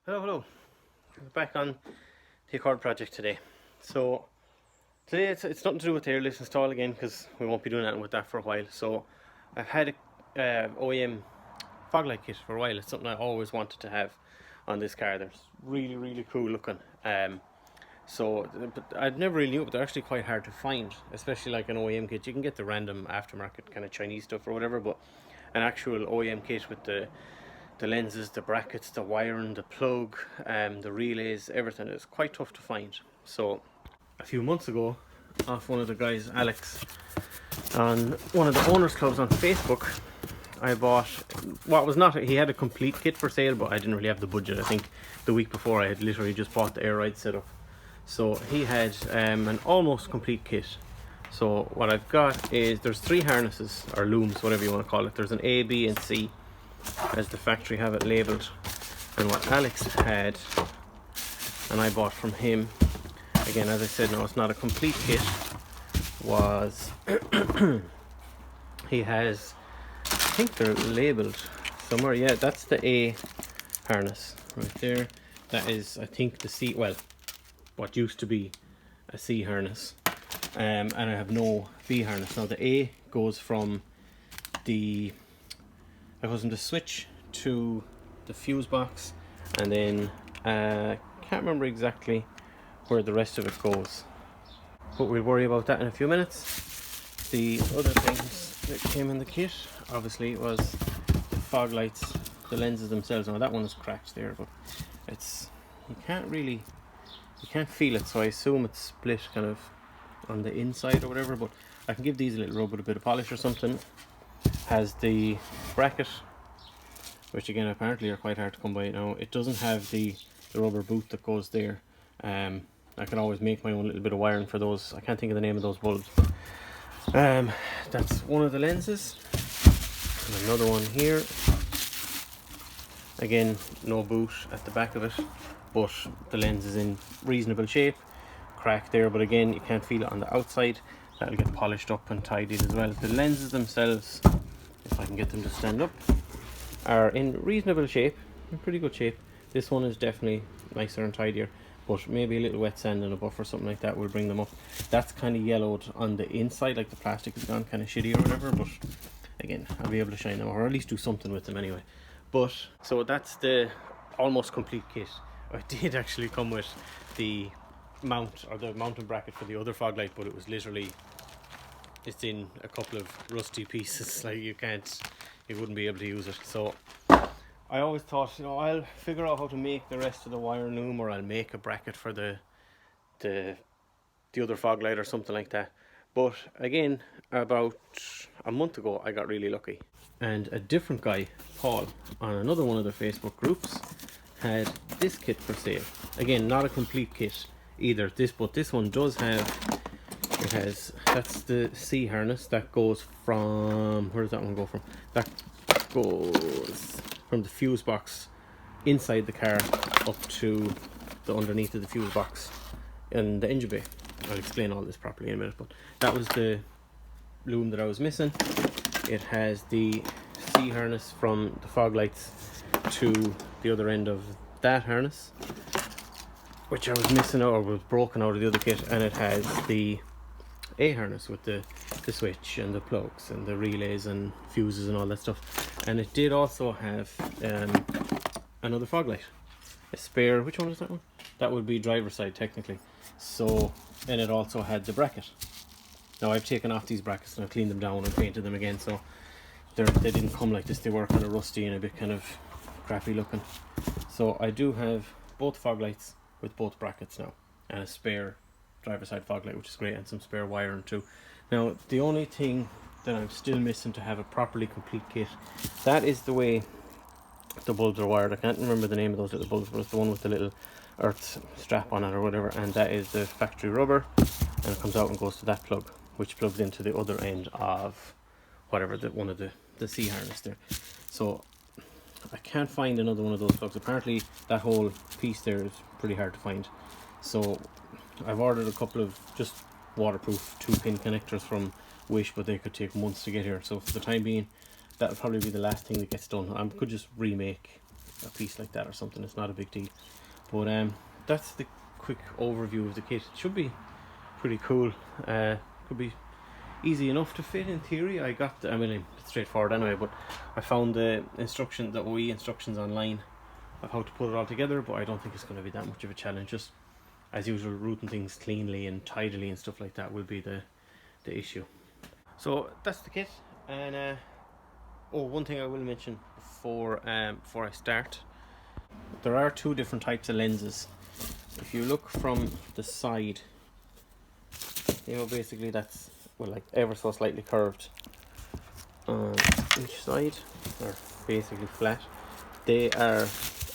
Hello. Back on the Accord project today. So today it's nothing to do with the airlift install again, because we won't be doing anything with that for a while. So I've had a OEM Foglight kit for a while. It's something I always wanted to have on this car. They're really cool looking. But I never really knew, but they're actually quite hard to find, especially like an OEM kit. You can get the random aftermarket kind of Chinese stuff or whatever, but an actual OEM kit with the lenses, the brackets, the wiring, the plug, the relays, everything is quite tough to find. So a few months ago, off one of the guys, Alex, on one of the owners clubs on Facebook, I bought what was not, he had a complete kit for sale, but I didn't really have the budget. I think the week before I had literally just bought the air ride setup. So he had an almost complete kit. So what I've got is, there's 3 harnesses, or looms, whatever you want to call it. There's an A, B and C, as the factory have it labelled. And what Alex had, and I bought from him, again as I said, no, it's not a complete kit, was he has, I think they're labelled somewhere, yeah, that's the A harness right there. That is, I think, the C, well, what used to be a C harness, and I have no B harness. Now the A goes from the switch to the fuse box, and then can't remember exactly where the rest of it goes, but we'll worry about that in a few minutes. The other things that came in the kit obviously was the fog lights, the lenses themselves. Now that one is cracked there, but it's, you can't feel it, so I assume it's split kind of on the inside or whatever, but I can give these a little rub with a bit of polish or something. Has the bracket, which again apparently are quite hard to come by now. It doesn't have the rubber boot that goes there. I can always make my own little bit of wiring for those. I can't think of the name of those bulbs. That's one of the lenses, and another one here. Again, no boot at the back of it, but the lens is in reasonable shape. Crack there, but again you can't feel it on the outside. That'll get polished up and tidied as well. The lenses themselves, if I can get them to stand up, are in reasonable shape, in pretty good shape. This one is definitely nicer and tidier, but maybe a little wet sand and a buff or something like that will bring them up. That's kind of yellowed on the inside, like the plastic has gone kind of shitty or whatever, but again, I'll be able to shine them, or at least do something with them anyway. But so that's the almost complete kit. I did actually come with the mount, or the mounting bracket for the other Foglight, but it was literally, it's in a couple of rusty pieces. Like you wouldn't be able to use it. So I always thought, you know, I'll figure out how to make the rest of the wire loom, or I'll make a bracket for the other Foglight or something like that. But again, about a month ago I got really lucky, and a different guy, Paul, on another one of the Facebook groups, had this kit for sale. Again, not a complete kit either, but this one does have, it has, that's the C harness that goes from, where does that one go from? That goes from the fuse box inside the car up to the underneath of the fuse box and the engine bay. I'll explain all this properly in a minute, but that was the loom that I was missing. It has the C harness from the Foglights to the other end of that harness, which I was missing or was broken out of the other kit, and it has the A harness with the switch and the plugs and the relays and fuses and all that stuff. And it did also have another Foglight, a spare. Which one is that one? That would be driver's side technically. So, and it also had the bracket. Now I've taken off these brackets and I've cleaned them down and painted them again, so they didn't come like this. They were kind of rusty and a bit kind of crappy looking. So I do have both Foglights with both brackets now, and a spare driver's side Foglight, which is great, and some spare wiring too. Now the only thing that I'm still missing to have a properly complete kit, that is the way the bulbs are wired. I can't remember the name of those little bulbs, but it's the one with the little earth strap on it or whatever, and that is the factory rubber, and it comes out and goes to that plug, which plugs into the other end of whatever, one of the C harness there. So I can't find another one of those plugs. Apparently that whole piece there is pretty hard to find, so I've ordered a couple of just waterproof 2-pin connectors from Wish, but they could take months to get here. So for the time being, that'll probably be the last thing that gets done. I could just remake a piece like that or something. It's not a big deal. But that's the quick overview of the kit. It should be pretty cool. Could be easy enough to fit in theory. I mean, it's straightforward anyway, but I found the OE instructions online of how to put it all together, but I don't think it's going to be that much of a challenge. Just as usual, routing things cleanly and tidily and stuff like that will be the issue. So that's the kit. And one thing I will mention before I start, there are two different types of lenses. If you look from the side, you know, basically that's, well, like ever so slightly curved on each side, or basically flat. They are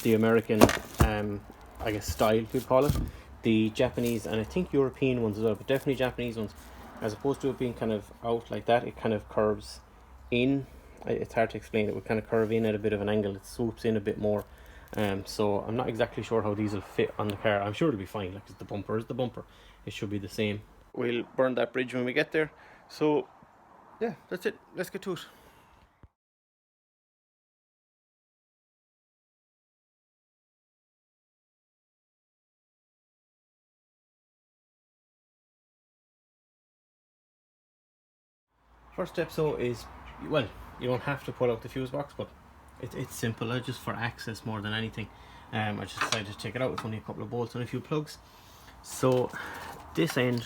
the American, I guess, style you'd call it. The Japanese and I think European ones as well, but definitely Japanese ones, as opposed to it being kind of out like that, it kind of curves in. It's hard to explain. It would kind of curve in at a bit of an angle. It swoops in a bit more. So I'm not exactly sure how these will fit on the car. I'm sure it'll be fine. Like, the bumper is the bumper. It should be the same. We'll burn that bridge when we get there. So yeah, that's it. Let's get to it. First step is, well, you don't have to pull out the fuse box, but it's simple, just for access more than anything. I just decided to take it out with only a couple of bolts and a few plugs. So this end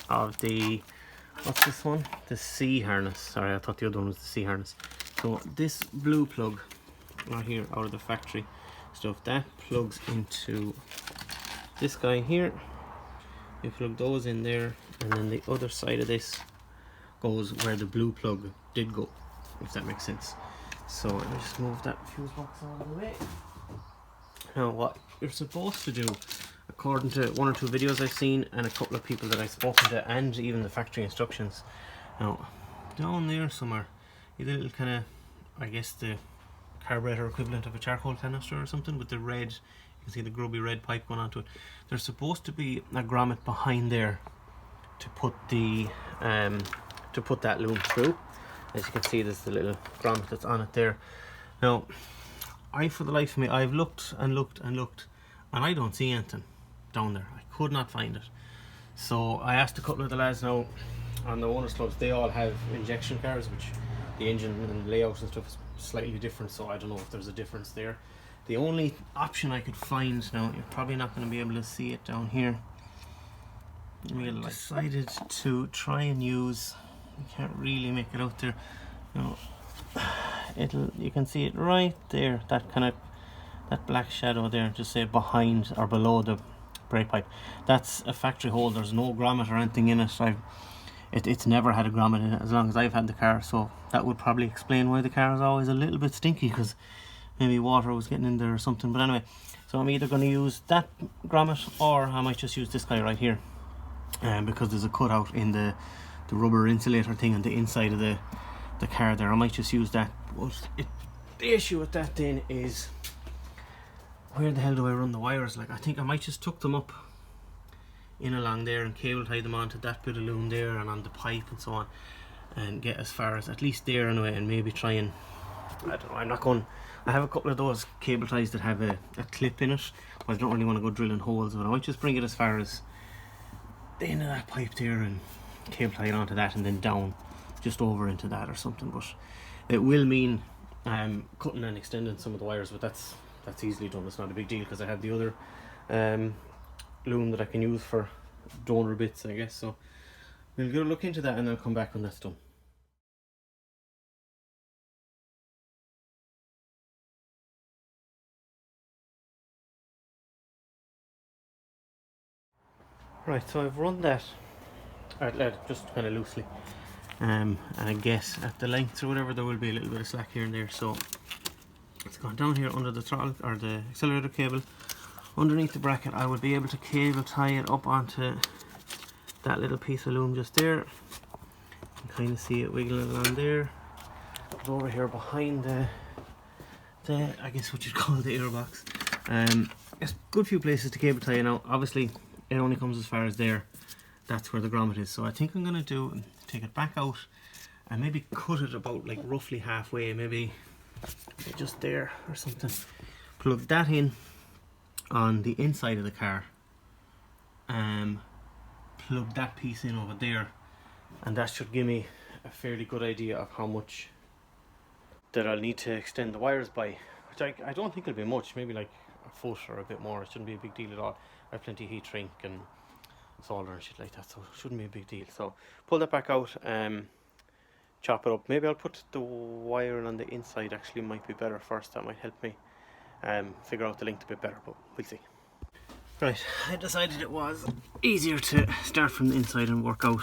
of the, what's this one? The C harness. Sorry, I thought the other one was the C harness. So this blue plug right here out of the factory stuff, that plugs into this guy here. You plug those in there, and then the other side of this goes where the blue plug did go, if that makes sense. So let me just move that fuse box out of the way. Now, what you're supposed to do, according to one or two videos I've seen and a couple of people that I've spoken to, and even the factory instructions, now down there somewhere, you little kind of, I guess, the carburetor equivalent of a charcoal canister or something with the red, you can see the grubby red pipe going onto it. There's supposed to be a grommet behind there to put the that loom through. As you can see, there's the little grommet that's on it there. Now, for the life of me, I've looked and looked and looked, and I don't see anything down there. I could not find it. So I asked a couple of the lads now on the owners clubs. They all have injection cars, which the engine and layout and stuff is slightly different, so I don't know if there's a difference there. The only option I could find, now you're probably not going to be able to see it down here, I decided to try and use, you can't really make it out there, no, you can see it right there, that black shadow there, just say behind or below the brake pipe. That's a factory hole. There's no grommet or anything in it. It's never had a grommet in it as long as I've had the car, so that would probably explain why the car is always a little bit stinky, because maybe water was getting in there or something. But anyway, so I'm either going to use that grommet, or I might just use this guy right here, because there's a cutout in the rubber insulator thing on the inside of the car there. I might just use that. But the issue with that then is, where the hell do I run the wires? Like, I think I might just tuck them up in along there and cable tie them onto that bit of loom there and on the pipe and so on, and get as far as at least there anyway, and maybe try and, I don't know, I'm not going, I have a couple of those cable ties that have a clip in it, but I don't really want to go drilling holes, but I might just bring it as far as the end of that pipe there and cable tie it onto that, and then down just over into that or something. But it will mean cutting and extending some of the wires, but that's easily done. It's not a big deal, because I have the other loom that I can use for donor bits, I guess. So we'll go look into that and I'll come back when that's done. Right, so I've run that just kind of loosely, and I guess at the length or whatever there will be a little bit of slack here and there, so it's gone down here under the throttle or the accelerator cable. Underneath the bracket I would be able to cable tie it up onto that little piece of loom just there. You can kind of see it wiggling along there. Over here behind the I guess what you'd call the airbox. There's a good few places to cable tie it now. Obviously it only comes as far as there. That's where the grommet is. So I think I'm going to take it back out and maybe cut it about like roughly halfway, maybe just there or something. plug that in on the inside of the car, plug that piece in over there, and that should give me a fairly good idea of how much that I'll need to extend the wires by, which I don't think it'll be much, maybe like a foot or a bit more. It shouldn't be a big deal at all. I have plenty of heat shrink and solder and shit like that, so it shouldn't be a big deal. So pull that back out, chop it up. Maybe I'll put the wiring on the inside, actually might be better first. That might help me figure out the length a bit better, but we'll see. Right, I decided it was easier to start from the inside and work out.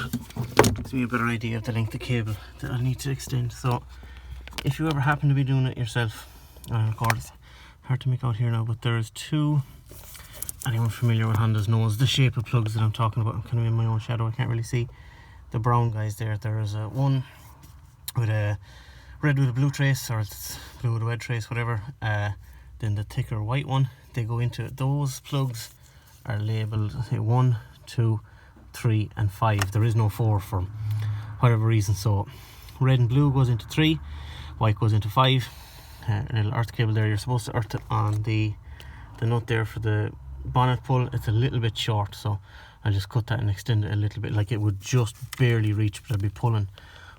Gives me a better idea of the length of cable that I'll need to extend. So if you ever happen to be doing it yourself, of course it's hard to make out here now, but there's two, anyone familiar with Hondas knows the shape of plugs that I'm talking about. I'm kind of in my own shadow, I can't really see the brown guys there. There's one with a red with a blue trace, or it's blue with a red trace, whatever. Then the thicker white one, they go into it. Those plugs are labelled, say 1, 2, 3 and 5. There is no 4 for whatever reason. So red and blue goes into 3, white goes into 5. A little earth cable there, you're supposed to earth it on the nut there for the bonnet pull. It's a little bit short, so I'll just cut that and extend it a little bit. Like it would just barely reach, but I'd be pulling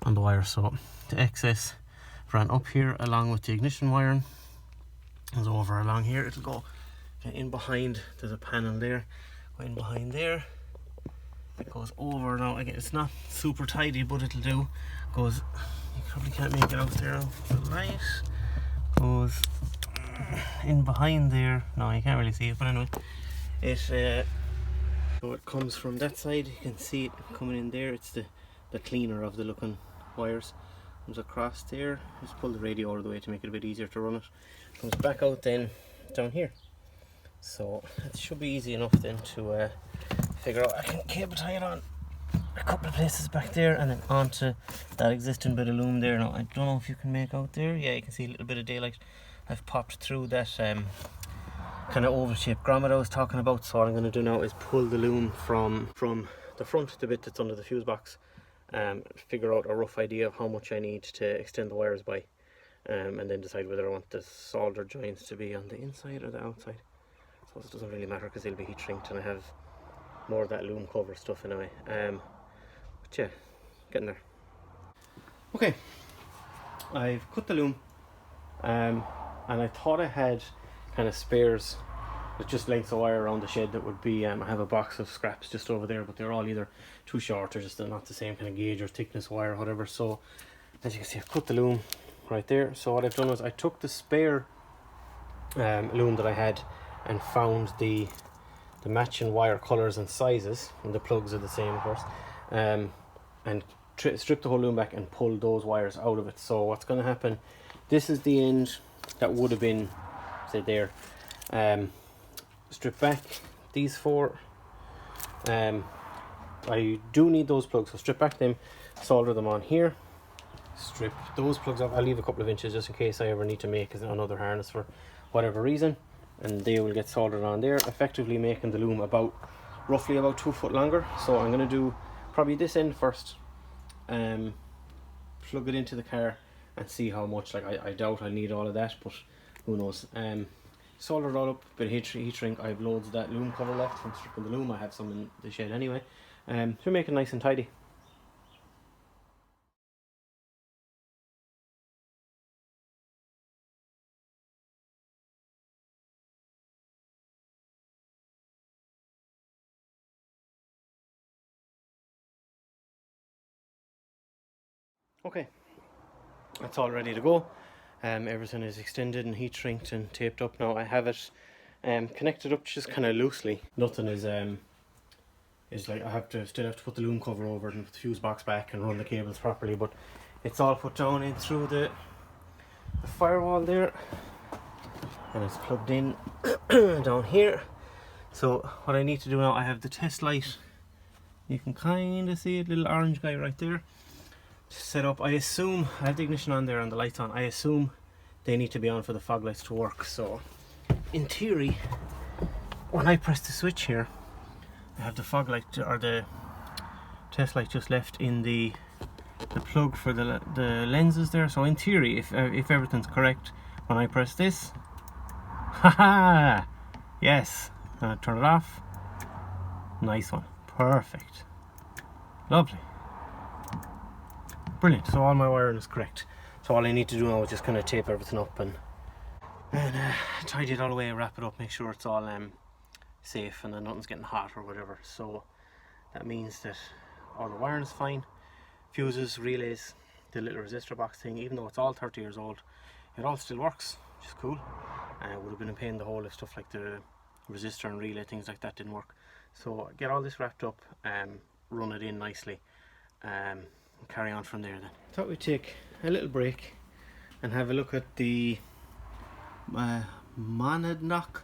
on the wire. So the excess ran up here along with the ignition wiring. It's over along here, it'll go in behind. There's a panel there, go in behind there. It goes over now. Again, it's not super tidy, but it'll do. Goes, you probably can't make it out there. The light goes in behind there. No, you can't really see it, but anyway, it so it comes from that side. You can see it coming in there. It's the cleaner of the looking wires. Comes across there. Just pull the radio out of the way to make it a bit easier to run it. Comes back out then down here. So it should be easy enough then to figure out. I can cable tie it on a couple of places back there and then onto that existing bit of loom there. Now I don't know if you can make out there. Yeah, you can see a little bit of daylight. I've popped through that kind of oval shaped grommet I was talking about. So what I'm going to do now is pull the loom from the front, the bit that's under the fuse box, figure out a rough idea of how much I need to extend the wires by, and then decide whether I want the solder joints to be on the inside or the outside. So it doesn't really matter because they'll be heat shrinked and I have more of that loom cover stuff anyway. But yeah, getting there. Okay, I've cut the loom, and I thought I had kind of spares with just lengths of wire around the shed that would be, I have a box of scraps just over there, but they're all either too short or just not the same kind of gauge or thickness wire or whatever. So as you can see, I've cut the loom right there. So what I've done was I took the spare loom that I had and found the matching wire colours and sizes, and the plugs are the same of course, and strip the whole loom back and pull those wires out of it. So what's going to happen, this is the end that would have been, say there, strip back these 4. I do need those plugs, so strip back them, solder them on here, strip those plugs off. I'll leave a couple of inches just in case I ever need to make another harness for whatever reason, and they will get soldered on there, effectively making the loom roughly about 2 foot longer. So I'm going to do probably this end first, plug it into the car and see how much. Like I doubt I'll need all of that, but who knows. Solder it all up, bit of heat shrink. I have loads of that loom cover left from stripping the loom. I have some in the shed anyway. So make it nice and tidy. Okay, that's all ready to go. Everything is extended and heat shrinked and taped up now. I have it connected up just kind of loosely. Nothing is like, I still have to put the loom cover over it and put the fuse box back and run the cables properly, but it's all put down in through the firewall there, and it's plugged in down here. So what I need to do now, I have the test light, you can kind of see it, little orange guy right there, set up. I assume I have the ignition on there and the lights on. I assume they need to be on for the fog lights to work. So in theory, when I press the switch here, I have the fog light or the test light just left in the plug for the lenses there. So in theory, if everything's correct, when I press this, Haha! Yes. Turn it off. Nice one. Perfect. Lovely. Brilliant. So all my wiring is correct. So all I need to do now is just kind of tape everything up and tidy it all away, wrap it up, make sure it's all safe and then nothing's getting hot or whatever. So that means that all the wiring is fine. Fuses, relays, the little resistor box thing, even though it's all 30 years old, it all still works, which is cool. Would have been a pain in the hole if stuff like the resistor and relay, things like that didn't work. So get all this wrapped up, run it in nicely, carry on from there then. Thought we'd take a little break and have a look at the Monadnock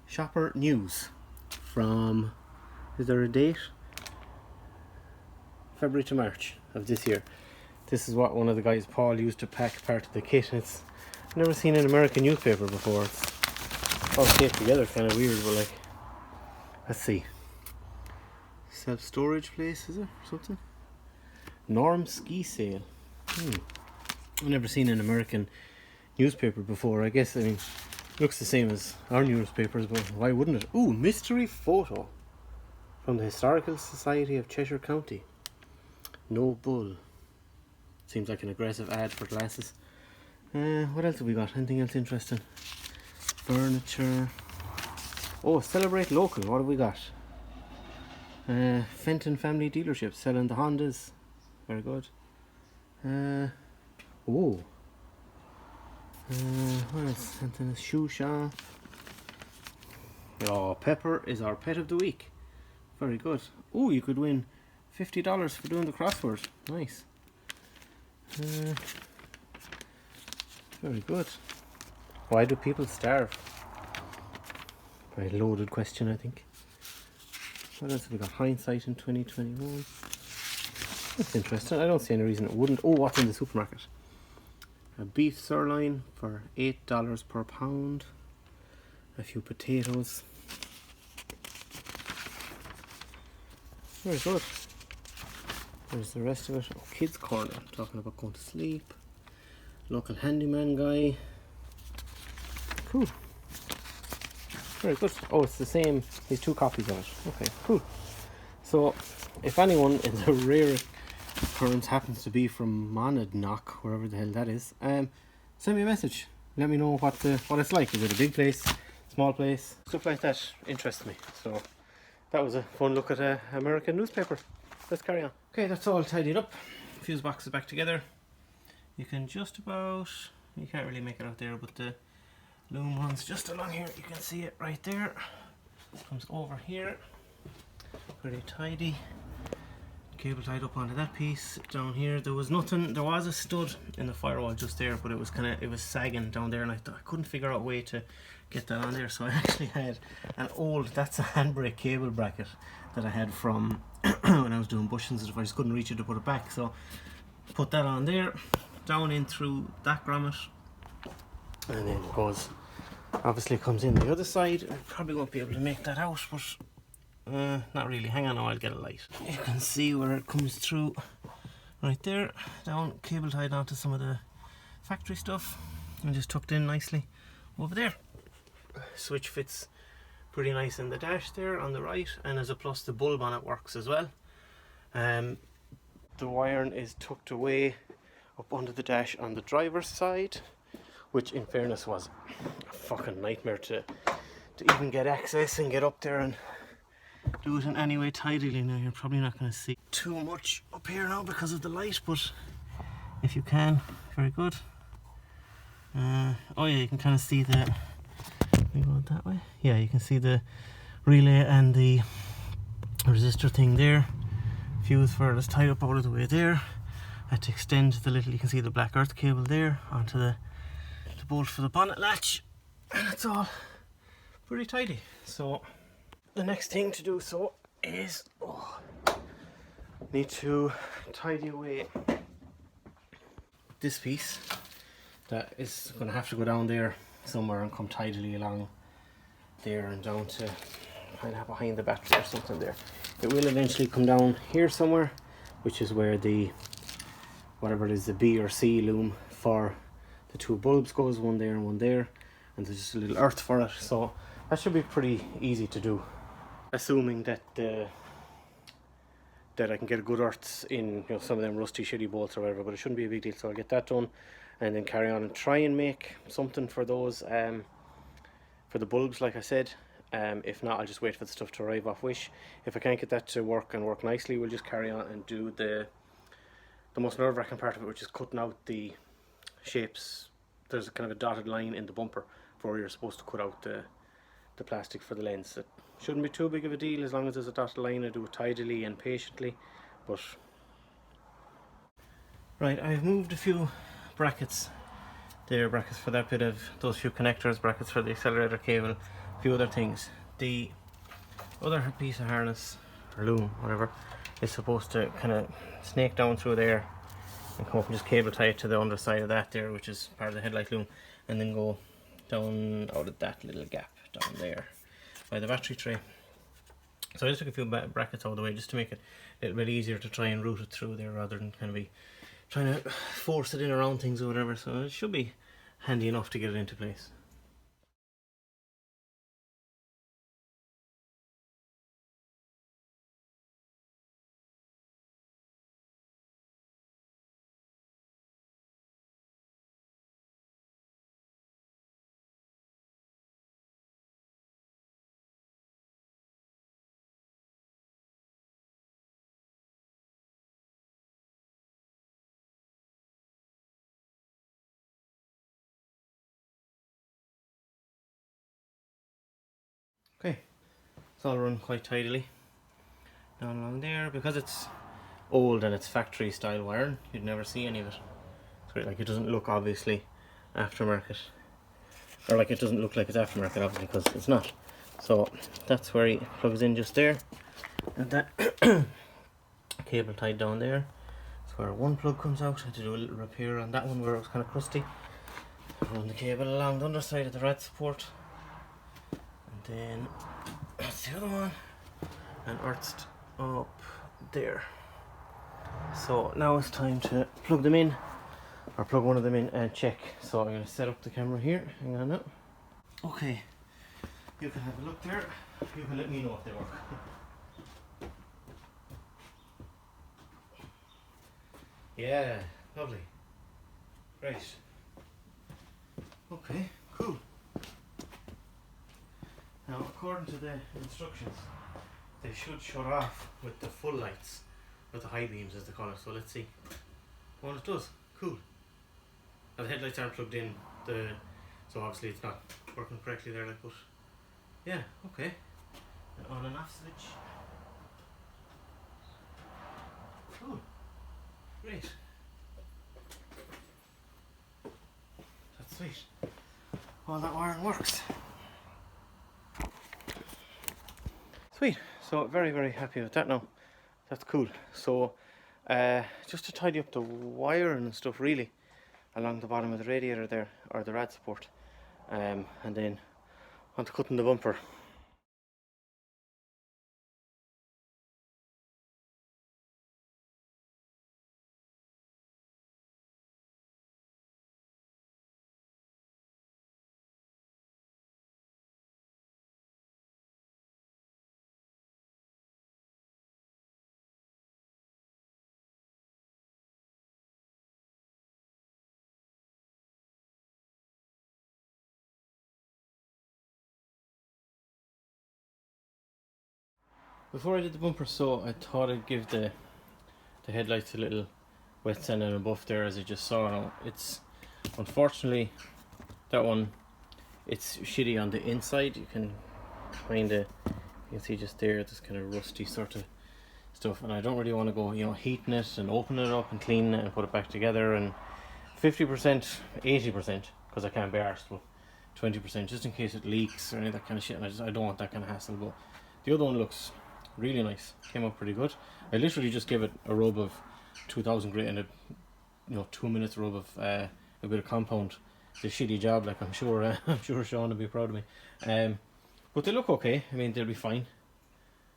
Shopper News from, is there a date? February to March of this year. This is what one of the guys, Paul, used to pack part of the kit. It's, I've never seen an American newspaper before. It's all taped together, kind of weird, but like, let's see. Self-storage place, is it? Something? Norm ski sale. I've never seen an American newspaper before. I guess, I mean, looks the same as our newspapers, but why wouldn't it? Ooh, mystery photo from the Historical Society of Cheshire County. No bull. Seems like an aggressive ad for glasses. What else have we got? Anything else interesting? Furniture. Oh, celebrate local. What have we got? Fenton Family Dealership selling the Hondas. Very good. What else? Something a shoe shop. Oh, Pepper is our pet of the week. Very good. Oh, you could win $50 for doing the crossword. Nice. Very good. Why do people starve? Very loaded question, I think. What else have we got? Hindsight in 2021. That's interesting. I don't see any reason it wouldn't. Oh, what's in the supermarket? A beef sirloin for $8 per pound. A few potatoes. Very good. There's the rest of it. Oh, kids corner. Talking about going to sleep. Local handyman guy. Cool. Very good. Oh, it's the same. There's two copies of it. Okay, cool. So, if anyone in the rare occurrence happens to be from Monadnock, wherever the hell that is, send me a message. Let me know what it's like. Is it a big place, small place? Stuff like that interests me. So, that was a fun look at an American newspaper. Let's carry on. Okay, that's all tidied up. Fuse box is back together. You can just about, you can't really make it out there, but the loom runs just along here. You can see it right there. It comes over here. Pretty tidy. Cable tied up onto that piece. Down here there was nothing. There was a stud in the firewall just there, but it was sagging down there, and I couldn't figure out a way to get that on there. So I actually had an old, that's a handbrake cable bracket that I had from when I was doing bushings. If I just couldn't reach it to put it back, so put that on there, down in through that grommet, and then it goes. Obviously comes in the other side. I probably won't be able to make that out, but not really. Hang on, I'll get a light. You can see where it comes through right there, down, cable tied onto some of the factory stuff and just tucked in nicely over there. Switch fits pretty nice in the dash there on the right, and as a plus the bulb on it works as well. The wiring is tucked away up under the dash on the driver's side, which in fairness was a fucking nightmare to even get access and get up there and do it in any way tidily. Now you're probably not going to see too much up here now because of the light, but if you can, very good. Oh yeah, you can kind of see the, we go that way, yeah, you can see the relay and the resistor thing there. Fuse for it is tied up out of the way there. I had to extend the little, you can see the black earth cable there onto the bolt for the bonnet latch, and it's all pretty tidy. So the next thing to do so is need to tidy away this piece that is going to have to go down there somewhere and come tidily along there and down to kind of behind the battery or something there. It will eventually come down here somewhere, which is where the whatever it is, the B or C loom for the two bulbs goes, one there and one there. and there's just a little earth for it, so that should be pretty easy to do, assuming that that I can get a good earths in, you know, some of them rusty shitty bolts or whatever. But it shouldn't be a big deal, so I'll get that done and then carry on and try and make something for those for the bulbs, like I said. If not, I'll just wait for the stuff to arrive off Wish. If I can't get that to work and work nicely, we'll just carry on and do the most nerve-wracking part of it, which is cutting out the shapes. There's a kind of a dotted line in the bumper where you're supposed to cut out the plastic for the lens. It shouldn't be too big of a deal as long as there's a dotted line. I do it tidily and patiently. But right, I've moved a few brackets. There are brackets for that bit of those few connectors, brackets for the accelerator cable, a few other things. The other piece of harness or loom, whatever, is supposed to kind of snake down through there and come up and just cable tie it to the underside of that there, which is part of the headlight loom, and then go down out of that little gap down there by the battery tray. So I just took a few brackets out of the way just to make it a little bit easier to try and route it through there rather than kind of be trying to force it in around things or whatever. So it should be handy enough to get it into place. Okay, it's all run quite tidily down along there. Because it's old and it's factory style wiring, you'd never see any of it. It's great, like it doesn't look obviously aftermarket, or like it doesn't look like it's aftermarket obviously because it's not. So that's where he plugs in just there, and that cable tied down there. That's where one plug comes out. I had to do a little repair on that one where it was kind of crusty. Run the cable along the underside of the rad support, and then that's the other one, and earthed up there. So now it's time to plug them in, or plug one of them in and check. So I'm going to set up the camera here. Hang on now. Okay, you can have a look there. You can let me know if they work. Yeah, lovely. Great. Okay, cool. Now, according to the instructions, they should shut off with the full lights, with the high beams as they call it. So let's see. Well, it does. Cool. Now the headlights aren't plugged in, so obviously it's not working correctly there. But yeah, okay. An on and off switch. Cool. Great. That's sweet. All that wiring works. Sweet. So very happy with that now. That's cool. So just to tidy up the wiring and stuff really along the bottom of the radiator there, or the rad support, and then on to cutting the bumper. Before I did the bumper, so I thought I'd give the headlights a little wet sand and a buff there, as I just saw. Now it's unfortunately that one, it's shitty on the inside. You can you can see just there this kind of rusty sort of stuff, and I don't really want to go, you know, heating it and opening it up and cleaning it and put it back together, and 50%, 80%, because I can't be arsed, but 20% just in case it leaks or any of that kind of shit, and I don't want that kind of hassle. But the other one looks really nice, came out pretty good. I literally just gave it a rub of 2000 grit and 2 minutes rub of a bit of compound. It's a shitty job, like I'm sure Sean will be proud of me. But they look okay. I mean, they'll be fine.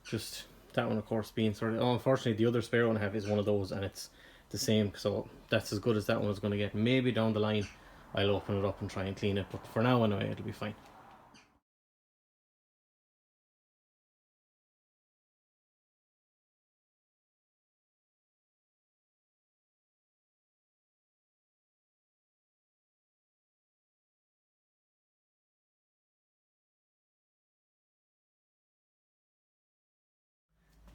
Just that one, of course, being sort of, unfortunately the other spare one I have is one of those, and it's the same, so that's as good as that one is going to get. Maybe down the line I'll open it up and try and clean it, but for now anyway it'll be fine.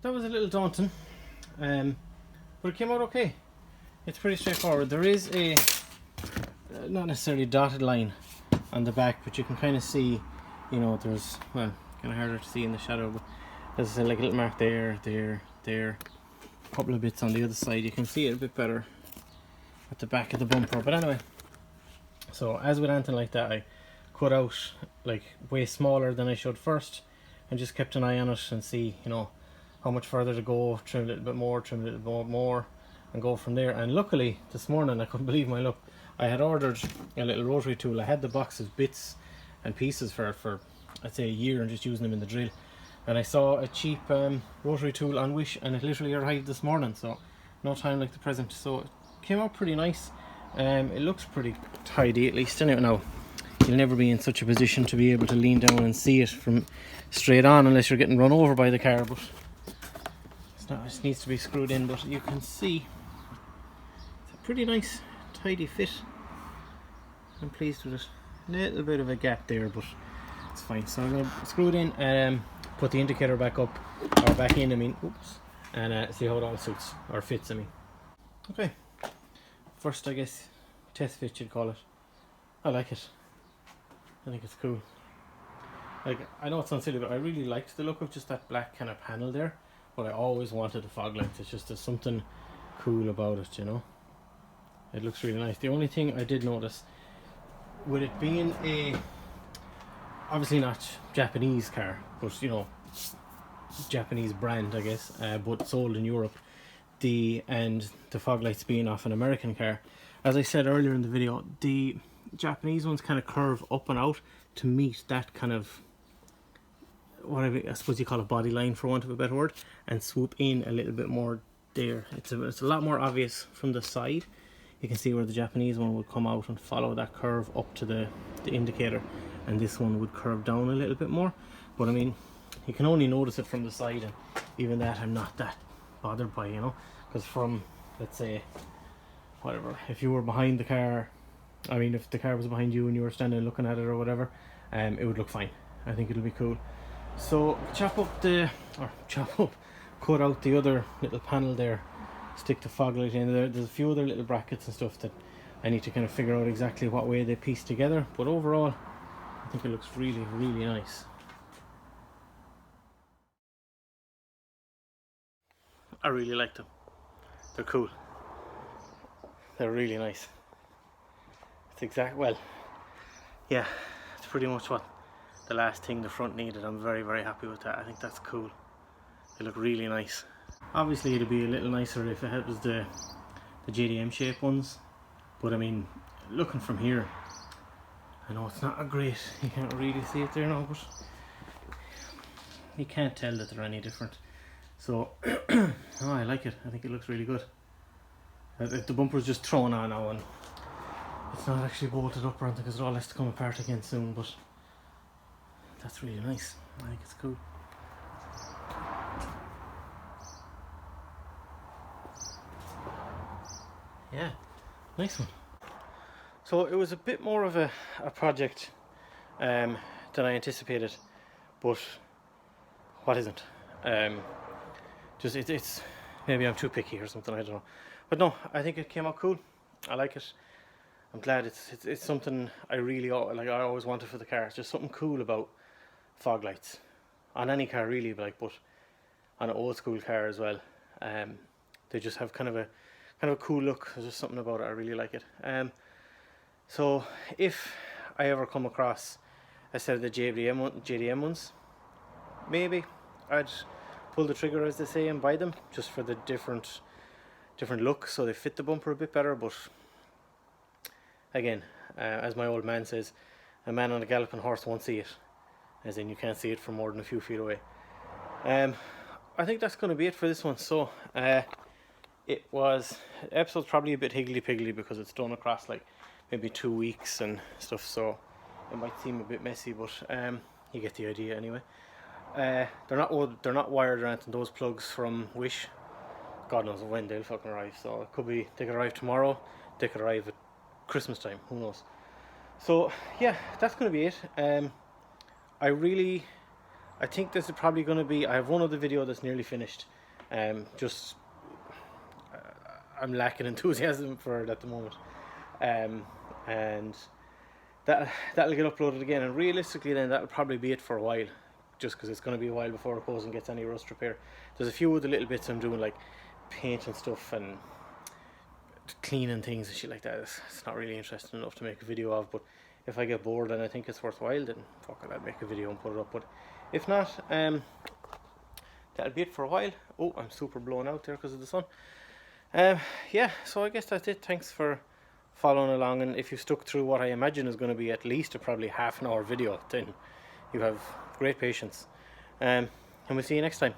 That was a little daunting, but it came out okay. It's pretty straightforward. There is a not necessarily dotted line on the back, but you can kind of see, you know, there's, well, kind of harder to see in the shadow, but there's like a little mark there, a couple of bits on the other side. You can see it a bit better at the back of the bumper. But anyway, so as with anything like that, I cut out like way smaller than I should first, and just kept an eye on it and see, you know, how much further to go, trim a little bit more, trim a little bit more, and go from there. And luckily this morning, I couldn't believe my luck, I had ordered a little rotary tool. I had the box of bits and pieces for it for I'd say a year, and just using them in the drill, and I saw a cheap rotary tool on Wish, and it literally arrived this morning, so no time like the present. So it came out pretty nice. It looks pretty tidy, at least. Anyway, now you'll never be in such a position to be able to lean down and see it from straight on unless you're getting run over by the car, but it needs to be screwed in. But you can see it's a pretty nice tidy fit. I'm pleased with it. A little bit of a gap there, but it's fine. So I'm going to screw it in and put the indicator back up, or back in, I mean, oops, and see how it all suits, or fits, I mean. Okay, first, I guess, test fit you'd call it. I like it. I think it's cool. Like, I know it sounds silly, but I really liked the look of just that black kind of panel there. But I always wanted a Foglight. It's just, there's something cool about it, you know. It looks really nice. The only thing I did notice, with it being a, obviously not Japanese car, but you know, Japanese brand, I guess, but sold in Europe, and the Foglights being off an American car, as I said earlier in the video, the Japanese ones kind of curve up and out to meet that kind of, whatever I suppose you call a body line, for want of a better word, and swoop in a little bit more there. It's a lot more obvious from the side. You can see where the Japanese one would come out and follow that curve up to the indicator, and this one would curve down a little bit more. But I mean, you can only notice it from the side, and even that I'm not that bothered by, you know, because from, let's say, whatever, if you were behind the car, I mean, if the car was behind you and you were standing looking at it or whatever, it would look fine. I think it'll be cool. So cut out the other little panel there, stick the Foglight in there. There's a few other little brackets and stuff that I need to kind of figure out exactly what way they piece together, but overall I think it looks really, really nice. I really like them. They're cool. They're really nice. It's well, yeah, it's pretty much what the last thing the front needed. I'm very, very happy with that. I think that's cool. They look really nice. Obviously it'd be a little nicer if it was the JDM shape ones, but I mean, looking from here, I know it's not a great, you can't really see it there now, but you can't tell that they're any different. So oh, I like it. I think it looks really good. The bumper's just thrown on now, and it's not actually bolted up or anything, because it all has to come apart again soon, but that's really nice. I think it's cool. Yeah, nice one. So it was a bit more of a project than I anticipated, but what isn't? Just it's maybe I'm too picky or something, I don't know. But no, I think it came out cool. I like it. I'm glad it's something I really like. I always wanted for the car. It's just something cool about Foglights on any car really, but on an old school car as well. They just have kind of a cool look. There's just something about it. I really like it. So if I ever come across a set of the JDM ones, maybe I'd pull the trigger, as they say, and buy them, just for the different look, so they fit the bumper a bit better. But again, as my old man says, a man on a galloping horse won't see it, as in you can't see it from more than a few feet away. I think that's going to be it for this one. So episode's probably a bit higgledy-piggledy because it's done across like maybe 2 weeks and stuff, so it might seem a bit messy, but you get the idea anyway. They're not wired or anything. Those plugs from Wish, God knows when they'll fucking arrive. So it could be they could arrive tomorrow, they could arrive at Christmas time, who knows. So yeah, that's gonna be it. I think this is probably gonna be, I have one other video that's nearly finished. Just I'm lacking enthusiasm for it at the moment. And that'll get uploaded again, and realistically then that'll probably be it for a while, just because it's going to be a while before it goes and gets any rust repair. There's a few other little bits I'm doing, like paint and stuff and cleaning things and shit like that. It's not really interesting enough to make a video of, but if I get bored and I think it's worthwhile, then fuck it, I'll make a video and put it up. But if not, that'll be it for a while. Oh, I'm super blown out there because of the sun. Yeah, so I guess that's it. Thanks for following along, and if you stuck through what I imagine is going to be at least a probably half an hour video, then you have great patience. And we'll see you next time.